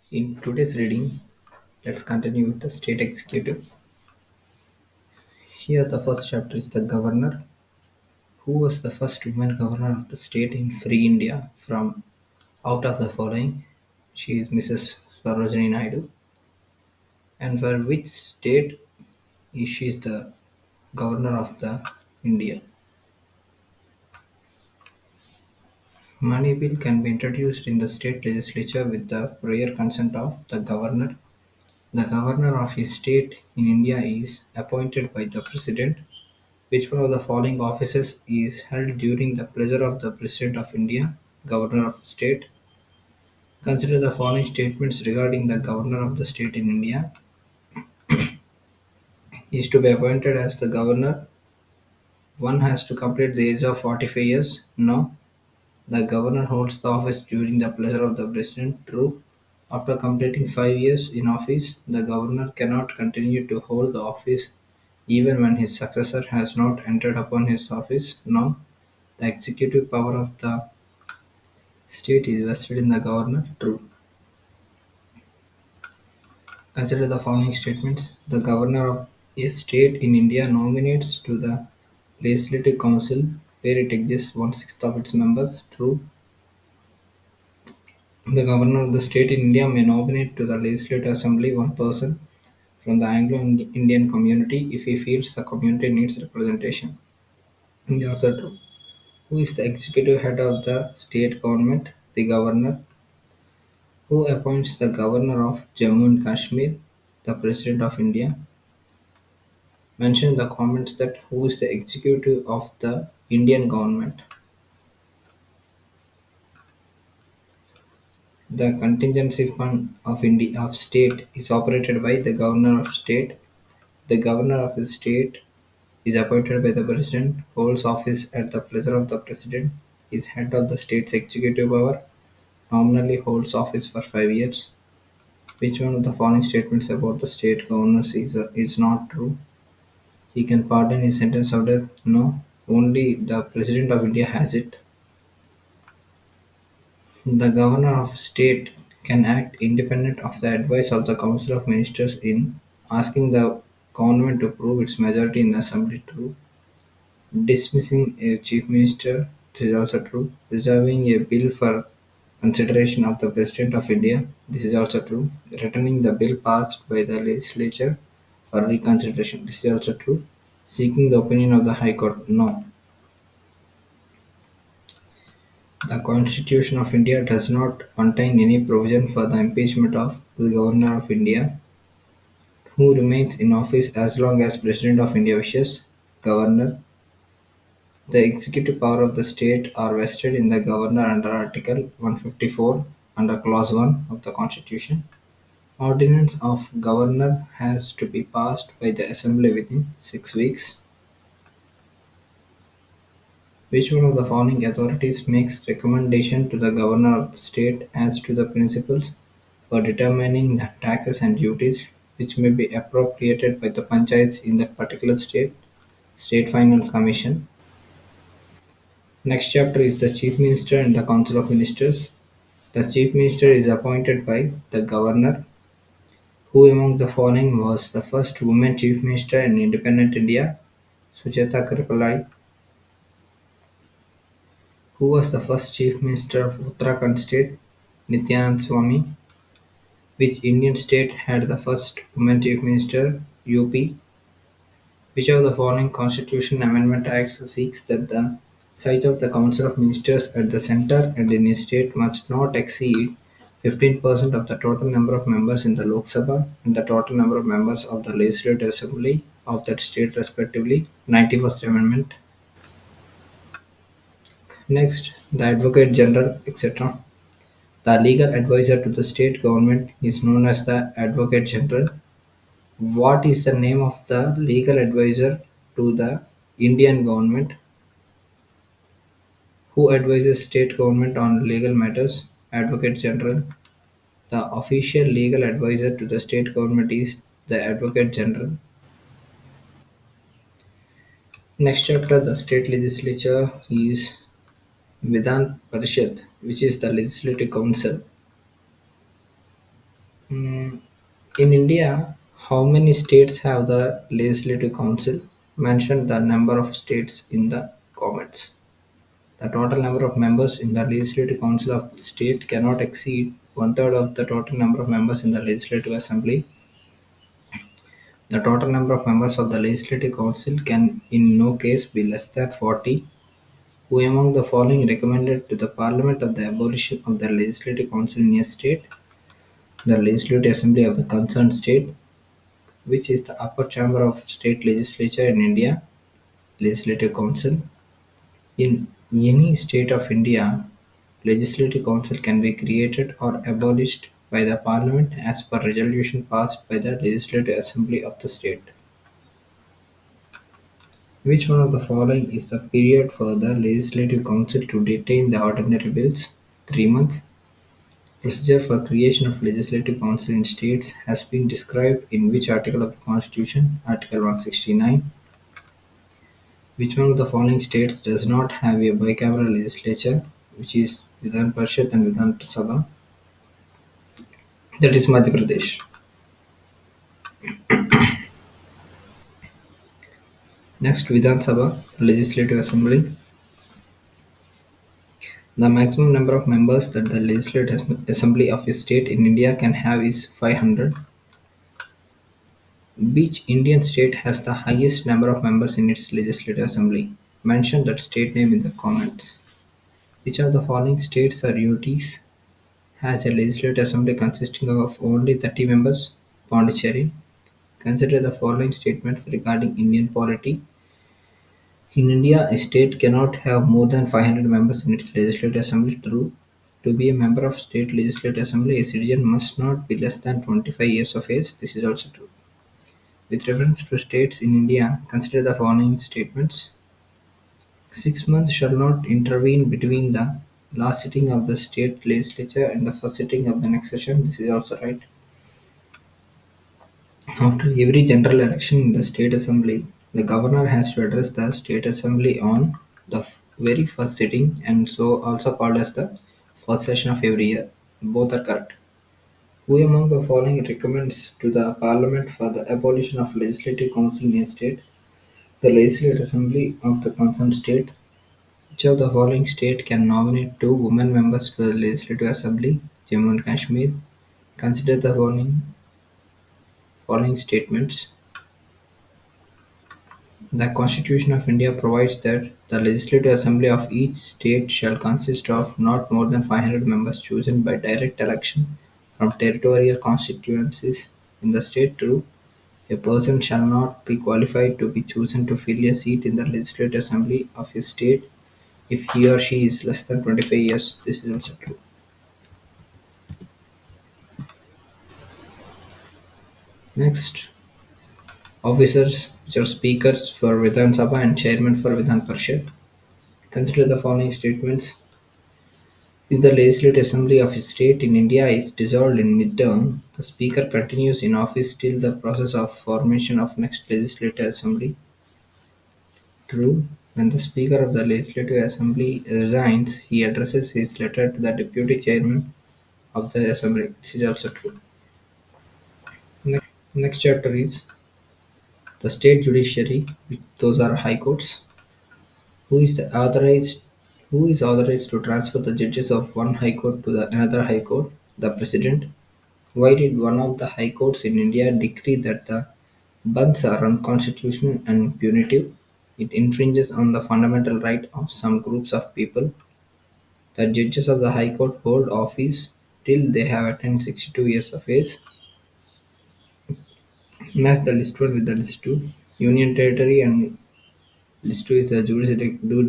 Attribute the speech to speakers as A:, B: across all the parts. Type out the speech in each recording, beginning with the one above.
A: In today's reading, let's continue with the state executive. Here, the first chapter is the governor. Who was the first woman governor of the state in free India from out of the following? She is Mrs. Sarojini Naidu. And for which state is she the governor of the India? Money bill can be introduced in the state legislature with the prior consent of the governor. The governor of a state in India is appointed by the president. Which one of the following offices is held during the pleasure of the President of India, Governor of the State? Consider the following statements regarding the Governor of the State in India. Is to be appointed as the Governor. One has to complete the age of 45 years. No. The Governor holds the office during the pleasure of the President. True. After completing 5 years in office, the Governor cannot continue to hold the office even when his successor has not entered upon his office. No. The executive power of the state is vested in the governor. True. Consider the following statements. The governor of a state in India nominates to the Legislative Council where it exists one-sixth of its members. True. The governor of the state in India may nominate to the Legislative Assembly one person from the Anglo-Indian community if he feels the community needs representation. And also true. Who is the executive head of the state government? The governor. Who appoints the governor of Jammu and Kashmir? The President of India. Mention in the comments that who is the executive of the Indian government. The contingency fund of India of state is operated by the governor of state. The governor of a state is appointed by the president, holds office at the pleasure of the president, is head of the state's executive power, nominally holds office for 5 years. Which one of the following statements about the state governors is not true? He can pardon his sentence of death? No. Only the President of India has it. The Governor of State can act independent of the advice of the Council of Ministers in asking the government to prove its majority in the Assembly. True. Dismissing a Chief Minister. This is also true. Reserving a bill for consideration of the President of India. This is also true. Returning the bill passed by the legislature for reconsideration. This is also true. Seeking the opinion of the High Court. No. The Constitution of India does not contain any provision for the impeachment of the Governor of India, who remains in office as long as President of India wishes. Governor. The executive power of the state are vested in the Governor under Article 154 under Clause 1 of the Constitution. Ordinance of Governor has to be passed by the Assembly within 6 weeks. Which one of the following authorities makes recommendation to the governor of the state as to the principles for determining the taxes and duties which may be appropriated by the panchayats in that particular state? State Finance Commission. Next chapter is the Chief Minister and the Council of Ministers. The Chief Minister is appointed by the governor. Who among the following was the first woman Chief Minister in independent India? Sucheta Kripalai. Who was the first Chief Minister of Uttarakhand state? Nityanand Swami. Which Indian state had the first woman Chief Minister? UP. Which of the following Constitution Amendment Acts seeks that the size of the Council of Ministers at the centre and in a state must not exceed 15% of the total number of members in the Lok Sabha and the total number of members of the Legislative Assembly of that state respectively? 91st Amendment. Next, the Advocate General, etc. The legal advisor to the state government is known as the Advocate General. What is the name of the legal advisor to the Indian government? Who advises state government on legal matters? Advocate General. The official legal advisor to the state government is the Advocate General. Next chapter, the state legislature is Vidhan Parishad, which is the legislative council. In India, how many states have the Legislative Council? Mention the number of states in the comments. The total number of members in the Legislative Council of the state cannot exceed one third of the total number of members in the Legislative Assembly. The total number of members of the Legislative Council can in no case be less than 40. Who among the following recommended to the Parliament of the abolition of the Legislative Council in a state? The Legislative Assembly of the concerned state, which is the upper chamber of state legislature in India, Legislative Council. In any state of India, Legislative Council can be created or abolished by the Parliament as per resolution passed by the Legislative Assembly of the state. Which one of the following is the period for the Legislative Council to detain the ordinary bills? 3 months. Procedure for creation of Legislative Council in states has been described in which article of the Constitution? Article 169. Which one of the following states does not have a bicameral legislature, which is Vidhan Parishad and Vidhan Sabha? That is Madhya Pradesh. Next, Vidhan Sabha, Legislative Assembly. The maximum number of members that the Legislative Assembly of a state in India can have is 500. Which Indian state has the highest number of members in its Legislative Assembly? Mention that state name in the comments. Which of the following states or UTs has a Legislative Assembly consisting of only 30 members? Pondicherry. Consider the following statements regarding Indian polity. In India, a state cannot have more than 500 members in its Legislative Assembly. True. To be a member of state Legislative Assembly, a citizen must not be less than 25 years of age. This is also true. With reference to states in India, consider the following statements. 6 months shall not intervene between the last sitting of the state legislature and the first sitting of the next session. This is also right. After every general election in the state assembly, the governor has to address the state assembly on the very first sitting and so also called as the first session of every year. Both are correct. Who among the following recommends to the parliament for the abolition of legislative council in a state? The legislative assembly of the concerned state. Which of the following state can nominate two women members to the legislative assembly? Jammu and Kashmir. Consider the following statements. The Constitution of India provides that the Legislative Assembly of each state shall consist of not more than 500 members chosen by direct election from territorial constituencies in the state. True. A person shall not be qualified to be chosen to fill a seat in the Legislative Assembly of a state if he or she is less than 25 years. This is also true. Next, officers which are speakers for Vidhan Sabha and chairman for Vidhan Parishad. Consider the following statements. If the Legislative Assembly of a state in India is dissolved in mid-term, the Speaker continues in office till the process of formation of next Legislative Assembly. True. When the Speaker of the Legislative Assembly resigns, he addresses his letter to the Deputy Chairman of the Assembly. This is also true. Next chapter is the State Judiciary, those are High Courts. Who is the authorized who is authorized to transfer the judges of one High Court to the another High Court? The President. Why did one of the High Courts in India decree that the bans are unconstitutional and punitive? It infringes on the fundamental right of some groups of people. The judges of the High Court hold office till they have attained 62 years of age. Match the list 1 with the list 2. Union Territory and list 2 is the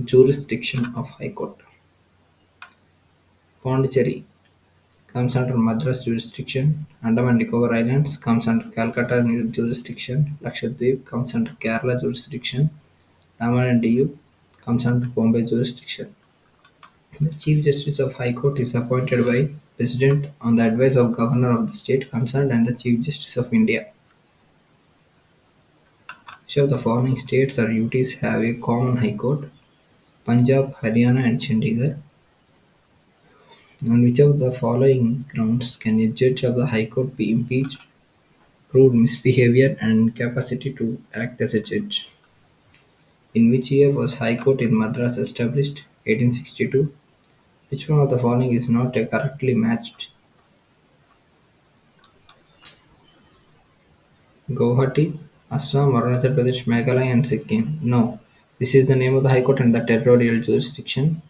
A: jurisdiction of High Court. Pondicherry comes under Madras jurisdiction. Andaman and Nicobar Islands comes under Calcutta jurisdiction. Lakshadweep comes under Kerala jurisdiction. Daman and Diu comes under Bombay jurisdiction. The Chief Justice of High Court is appointed by President on the advice of Governor of the state concerned and the Chief Justice of India. Which of the following states or UTs have a common High Court? Punjab, Haryana and Chandigarh. On which of the following grounds can a judge of the High Court be impeached? proved misbehavior and capacity to act as a judge. In which year was High Court in Madras established? 1862. Which one of the following is not a correctly matched? Guwahati, Assam, Arunachal Pradesh, Meghalaya and Sikkim. No. This is the name of the High Court and the territorial jurisdiction.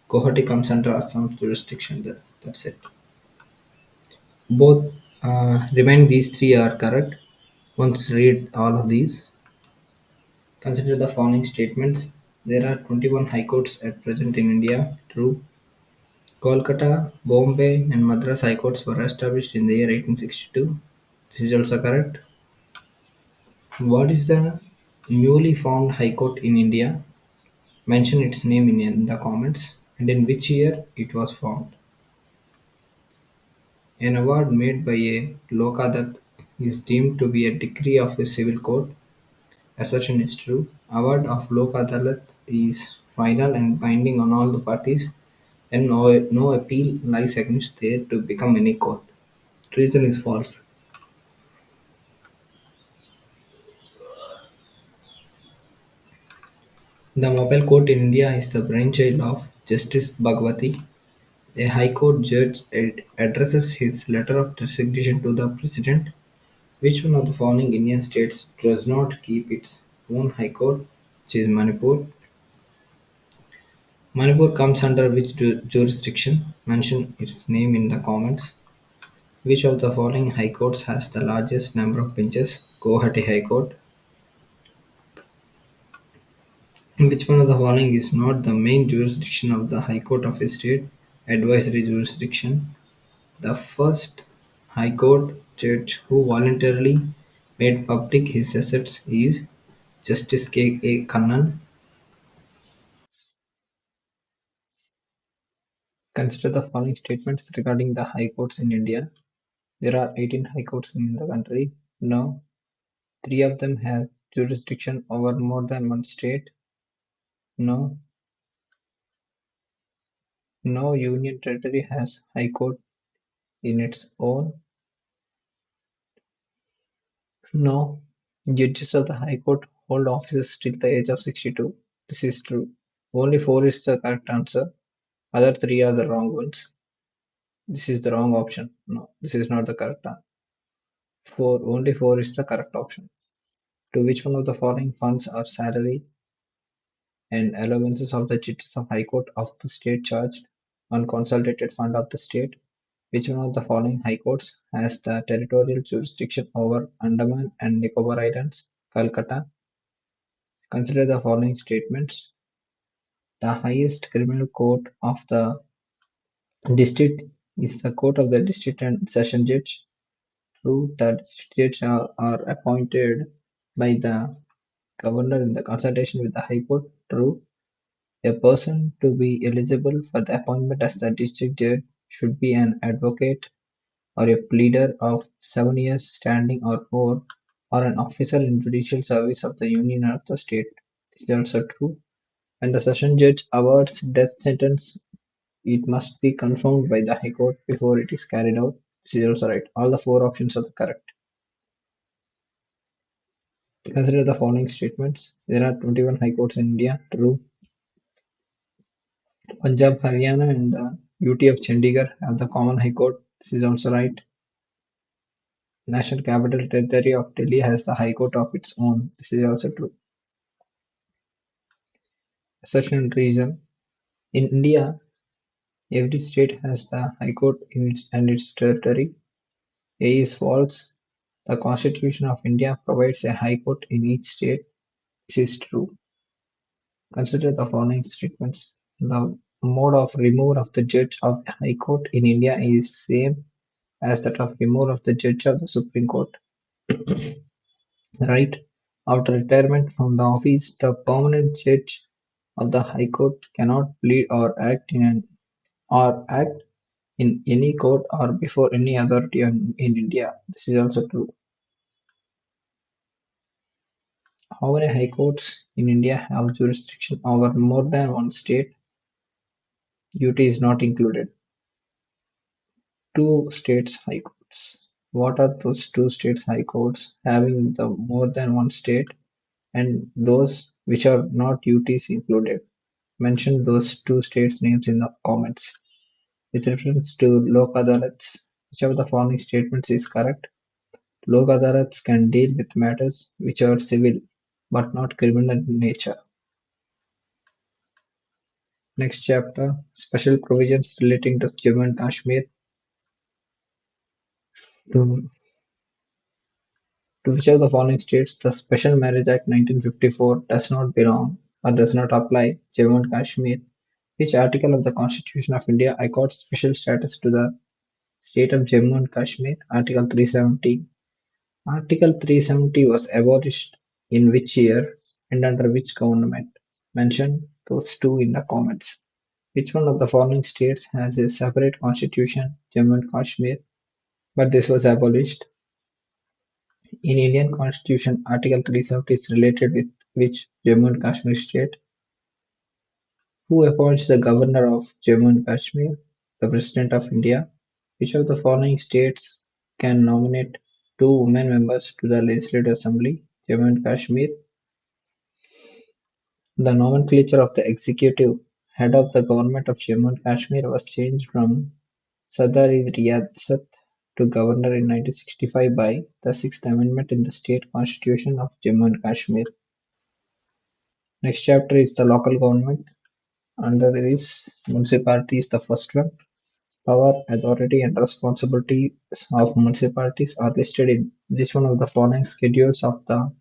A: Guwahati comes under Assam jurisdiction. That's it. Both remain these three are correct. Once read all of these. Consider the following statements. There are 21 high courts at present in India. True. Kolkata, Bombay, and Madras high courts were established in the year 1862. This is also correct. What is the newly formed high court in India? Mention its name in the comments and in which year it was formed. An award made by a Lokadat is deemed to be a decree of a civil court. Assertion is true. Award of Lok Adalat is final and binding on all the parties, and no appeal lies against there to become any court. Reason is false. The mobile court in India is the brainchild of Justice Bhagwati. A High Court judge addresses his letter of resignation to the President. Which one of the following Indian states does not keep its own High Court? Which is Manipur. Manipur comes under which jurisdiction? Mention its name in the comments. Which of the following high courts has the largest number of benches? Guwahati High Court. Which one of the following is not the main jurisdiction of the High Court of a state? Advisory jurisdiction. The first High Court judge who voluntarily made public his assets is Justice K. A. Kannan. Consider the following statements regarding the high courts in India. There are 18 high courts in the country. No. Three of them have jurisdiction over more than one state. No. No union territory has high court in its own. No. Judges of the High Court hold offices till the age of 62. This is true. Only 4 is the correct answer. Other 3 are the wrong ones. This is the wrong option. No, this is not the correct answer. 4. Only 4 is the correct option. To which one of the following funds are salary and allowances of the judges of High Court of the state charged on consolidated fund of the state? Which one of the following high courts has the territorial jurisdiction over Andaman and Nicobar Islands? Calcutta. Consider the following statements. The highest criminal court of the district is the court of the district and session judge. True, the district judges are appointed by the governor in the consultation with the High Court. True. A person to be eligible for the appointment as the district judge should be an advocate or a pleader of 7 years standing or more, or an officer in judicial service of the union or the state. This is also true. When the session judge awards death sentence, it must be confirmed by the High Court before it is carried out. This is also right. All the 4 options are correct. Consider the following statements. There are 21 High Courts in India. True. Punjab, Haryana, and the UT of Chandigarh have the common High Court. This is also right. National Capital Territory of Delhi has the High Court of its own. This is also true. Assertion and reason. In India, every state has the High Court in its territory. A is false. The Constitution of India provides a High Court in each state. This is true. Consider the following statements. The mode of removal of the judge of the High Court in India is same as that of removal of the judge of the Supreme Court. Right? After retirement from the office, the permanent judge of the High Court cannot plead or act in any court or before any authority in India. This is also true. How many high courts in India have jurisdiction over more than one state? UT is not included. 2 states high courts. What are those two states high courts having the more than one state and those which are not UTs included? Mention those two states' names in the comments. With reference to Lok Adalats, which of the following statements is correct? Lok Adalats can deal with matters which are civil but not criminal in nature. Next chapter, special provisions relating to Jammu and Kashmir. To, to which of the following states the Special Marriage Act 1954 does not belong or does not apply Jammu and Kashmir? Which article of the Constitution of India accords special status to the state of Jammu and Kashmir? Article 370. Article 370 was abolished in which year and under which government? Mention those two in the comments. Which one of the following states has a separate constitution, Jammu and Kashmir, but this was abolished? In Indian Constitution, Article 370 is related with which Jammu and Kashmir state? Who appoints the governor of Jammu and Kashmir? The President of India. Which of the following states can nominate two women members to the Legislative Assembly, Jammu and Kashmir? The nomenclature of the executive head of the government of Jammu and Kashmir was changed from Sadar-e-Riyasat to governor in 1965 by the Sixth Amendment in the State Constitution of Jammu and Kashmir. Next chapter is the local government. Under this, municipality is the first one. Power, authority, and responsibilities of municipalities are listed in which one of the following schedules of the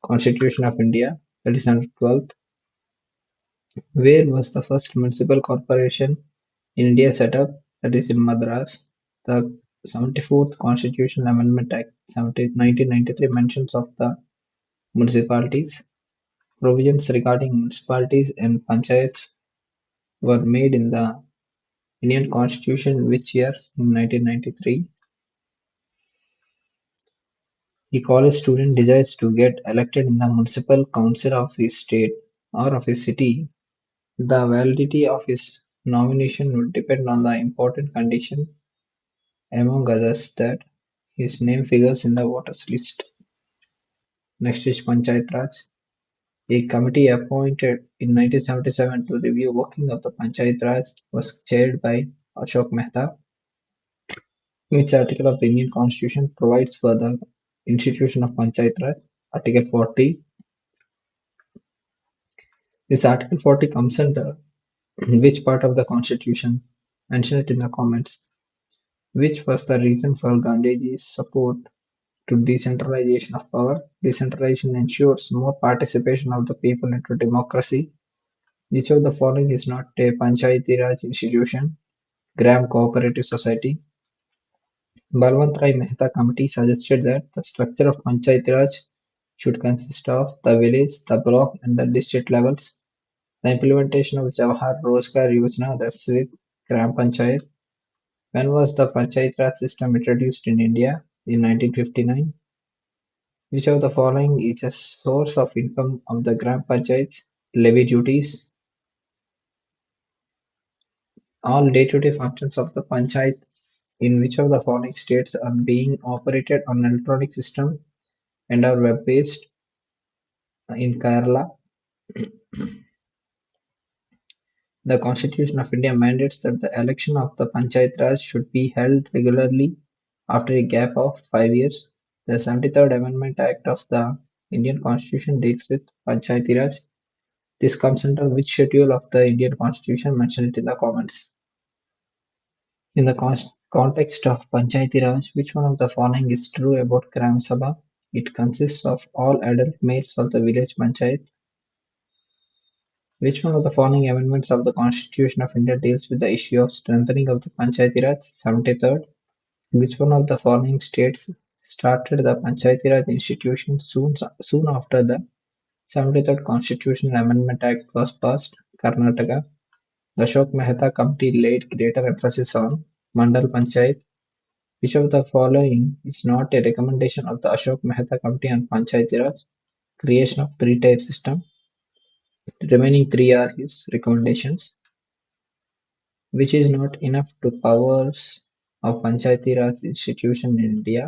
A: Constitution of India? That is under 12th. Where was the first municipal corporation in India set up? That is in Madras. The 74th Constitutional Amendment Act 1993 mentions of the municipalities. Provisions regarding municipalities and panchayats were made in the Indian Constitution in which year? In 1993. A college student desires to get elected in the municipal council of his state or of his city. The validity of his nomination would depend on the important condition, among others, that his name figures in the voters list. Next is Panchayat Raj. A committee appointed in 1977 to review working of the Panchayat Raj was chaired by Ashok Mehta. Which article of the Indian Constitution provides for the institution of Panchayat Raj? Article 40. This Article 40 comes under which part of the Constitution? Mention it in the comments. Which was the reason for Gandhiji's support to decentralization of power? Decentralization ensures more participation of the people into democracy. Which of the following is not a Panchayati Raj institution? Gram Cooperative Society. Balwant Rai Mehta Committee suggested that the structure of Panchayati Raj should consist of the village, the block, and the district levels. The implementation of Jawahar Rozgar Yojana rests with Gram Panchayat. When was the Panchayat Raj system introduced in India? In 1959. Which of the following is a source of income of the Gram Panchayats? Levy duties. All day-to-day functions of the Panchayat in which of the following states are being operated on an electronic system and are web-based? In Kerala. The Constitution of India mandates that the election of the Panchayat Raj should be held regularly after a gap of 5 years. The 73rd Amendment Act of the Indian Constitution deals with Panchayati Raj. This comes under which schedule of the Indian Constitution? Mention it in the comments. In the context of Panchayati Raj, which one of the following is true about Gram Sabha? It consists of all adult males of the village panchayat. Which one of the following amendments of the Constitution of India deals with the issue of strengthening of the Panchayati Raj? 73rd. Which one of the following states started the Panchayati Raj institution soon after the 73rd Constitutional Amendment Act was passed? Karnataka. The Ashok Mehta Committee laid greater emphasis on Mandal Panchayat. Which of the following is not a recommendation of the Ashok Mehta Committee on Panchayati Raj? Creation of three-tier system. The remaining three are his recommendations. Which is not enough to powers of Panchayati Raj institution in India.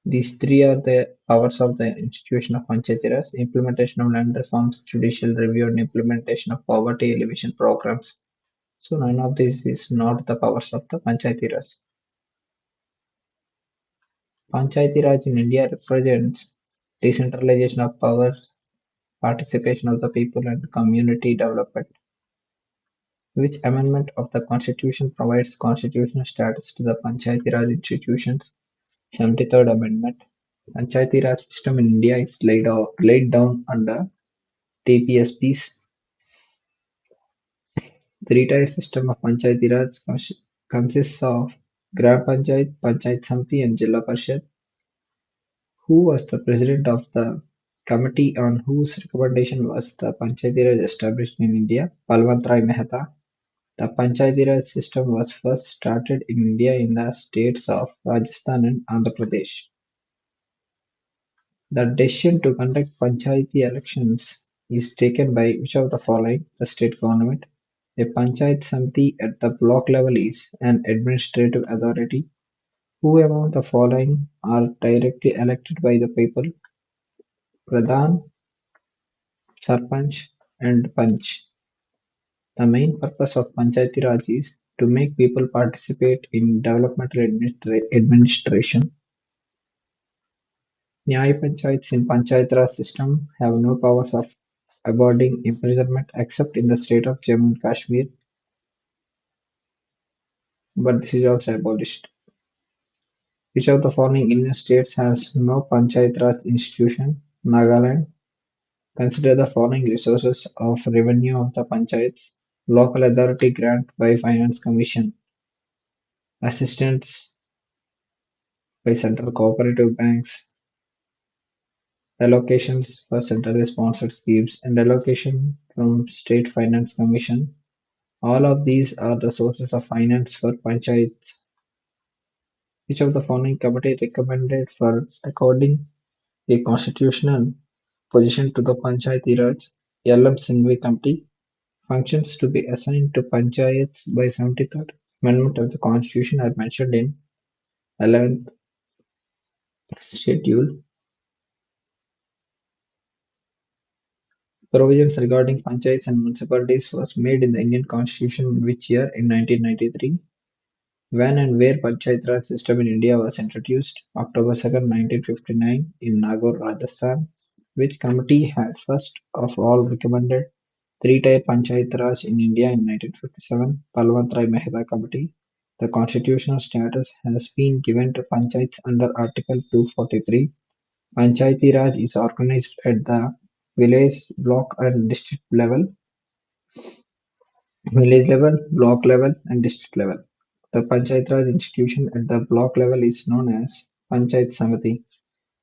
A: These three are the powers of the institution of Panchayati Raj: implementation of land reforms, judicial review, and implementation of poverty alleviation programs. So none of these is not the powers of the Panchayati Raj. Panchayati Raj in India represents decentralization of power, participation of the people, and community development. Which amendment of the constitution provides constitutional status to the Panchayati Raj institutions? 73rd Amendment. Panchayati Raj system in India is laid down under TPSPs. Three-tier system of Panchayati Raj consists of Gram Panchayat, Panchayat Samiti, and Jilla Parishad. Who was the president of the committee on whose recommendation was the Panchayati Raj established in India? Balwant Rai Mehta. The Panchayati Raj system was first started in India in the states of Rajasthan and Andhra Pradesh. The decision to conduct Panchayati elections is taken by which of the following: the state government. A Panchayat Samiti at the block level is an administrative authority. Who among the following are directly elected by the people? Pradhan, Sarpanch, and Panch. The main purpose of Panchayati Raj is to make people participate in developmental administration. Nyaya Panchayats in Panchayat Raj system have no powers of abolisting imprisonment except in the state of Jammu and Kashmir, but this is also abolished. Which of the following Indian states has no Panchayat Raj institution? Nagaland. Consider the following resources of revenue of the panchayats: local authority grant by Finance Commission, assistance by central cooperative banks, allocations for centrally sponsored schemes, and allocation from State Finance Commission. All of these are the sources of finance for panchayats. Which of the following committee recommended for according a constitutional position to the Panchayati Raj? Yellam Singhvi Committee. Functions to be assigned to panchayats by 73rd Amendment of the Constitution are mentioned in 11th Schedule. Provisions regarding panchayats and municipalities was made in the Indian Constitution in which year? In 1993. When and where Panchayat Raj system in India was introduced? October 2nd, 1959 in Nagaur, Rajasthan. Which committee had first of all recommended three-tier Panchayat Raj in India in 1957? Balwant Rai Mehta Committee. The constitutional status has been given to panchayats under Article 243. Panchayati Raj is organized at the village, block and district level, block level and district level. The Panchayat Raj institution at the block level is known as Panchayat Samiti.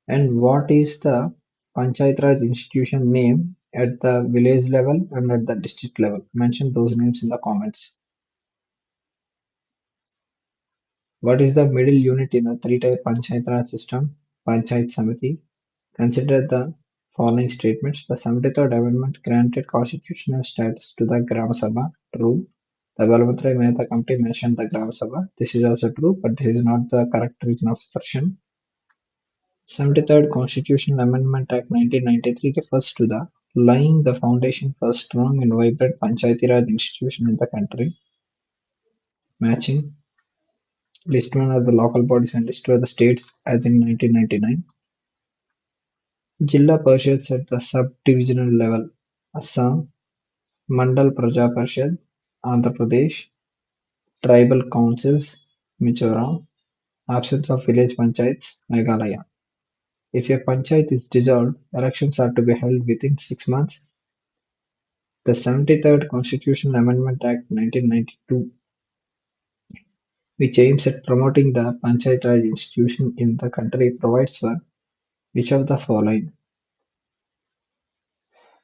A: And what is the Panchayat Raj institution name at the village level and at the district level? Mention those names in the comments. What is the middle unit in the three-tier Panchayat Raj system? Panchayat Samiti. Consider the following statements: the 73rd Amendment granted constitutional status to the Gram Sabha. True. The Balwantrai Mehta Committee mentioned the Gram Sabha. This is also true, but this is not the correct reason of assertion. 73rd Constitutional Amendment Act 1993 refers to the laying the foundation for a strong and vibrant Panchayati Raj institution in the country. Matching. List 1 are the local bodies and list 2 are the states as in 1999. Jilla Parishads at the sub-divisional level: Assam, Mandal Praja Parishad, Andhra Pradesh, Tribal Councils, Mizoram, absence of village panchayats, Meghalaya. If a panchayat is dissolved, elections are to be held within 6 months. The 73rd Constitutional Amendment Act 1992, which aims at promoting the Panchayat Raj institution in the country, provides for which of the following: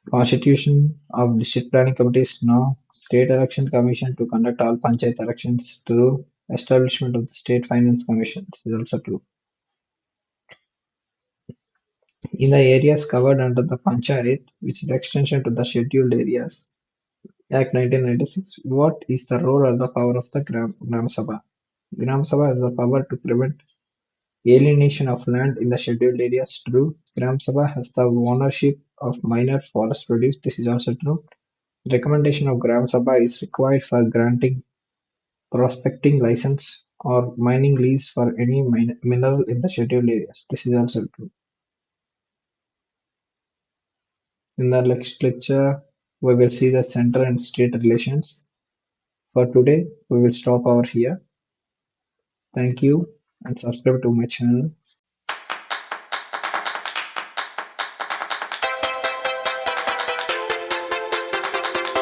A: Constitution of District Planning Committees. No. State Election Commission to conduct all panchayat elections. True. Establishment of the State Finance Commission. This is also true. In the areas covered under the Panchayat, which is extension to the Scheduled Areas Act 1996, what is the role or the power of the Gram Sabha? Gram Sabha has the power to prevent alienation of land in the scheduled areas. True. Gram Sabha has the ownership of minor forest produce. This is also true. Recommendation of Gram Sabha is required for granting prospecting license or mining lease for any mineral in the scheduled areas. This is also true. In the next lecture, we will see the center and state relations. For today, we will stop over here. Thank you and subscribe to my channel.